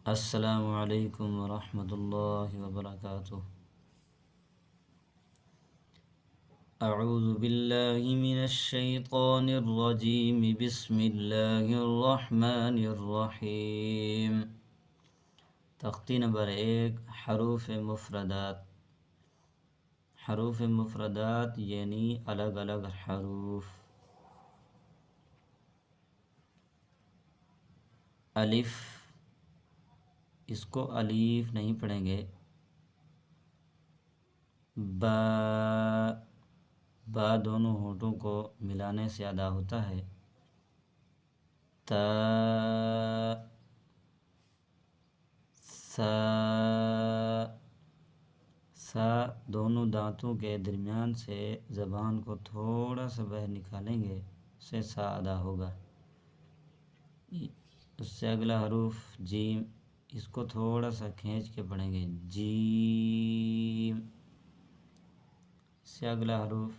السلام علیکم ورحمۃ اللہ وبرکاتہ۔ اعوذ باللہ من الشیطان الرجیم، بسم اللہ الرحمن الرحیم۔ تختی نمبر 1، حروف مفردات۔ حروف مفردات یعنی الگ الگ حروف۔ الف، اس کو الف نہیں پڑھیں گے۔ با دونوں ہونٹوں کو ملانے سے ادا ہوتا ہے۔ تا، سا دونوں دانتوں کے درمیان سے زبان کو تھوڑا سا باہر نکالیں گے، اس سے سا ادا ہوگا۔ اس سے اگلا حروف جیم، اس کو تھوڑا سا کھینچ کے پڑھیں گے، جیم۔ اس سے اگلا حروف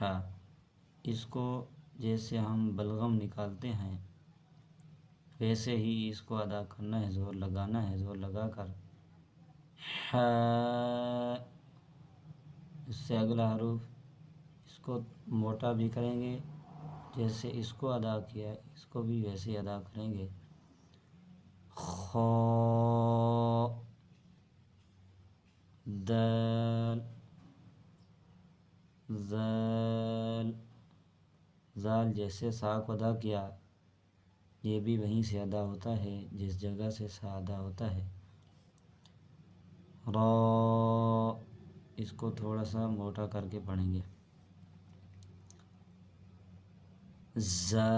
ہا، اس کو جیسے ہم بلغم نکالتے ہیں ویسے ہی اس کو ادا کرنا ہے، زور لگانا ہے، زور لگا کر ہا۔ اس سے اگلا حروف، اس کو موٹا بھی کریں گے، جیسے اس کو ادا کیا اس کو بھی ویسے ہی ادا کریں گے، خا۔ دال، زال، زال جیسے سا کو ادا کیا یہ بھی وہیں سے ادا ہوتا ہے جس جگہ سے سا ادا ہوتا ہے۔ را، اس کو تھوڑا سا موٹا کر کے پڑھیں گے۔ زا،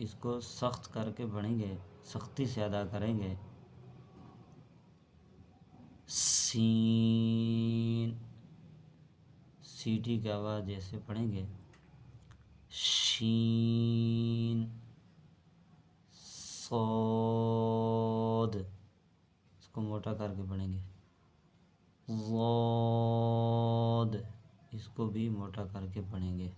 اس کو سخت کر کے پڑھیں گے، سختی سے ادا کریں گے۔ سین، سیٹی کی آواز جیسے پڑھیں گے۔ شین، صاد، اس کو موٹا کر کے پڑھیں گے۔ ضاد، اس کو بھی موٹا کر کے پڑھیں گے۔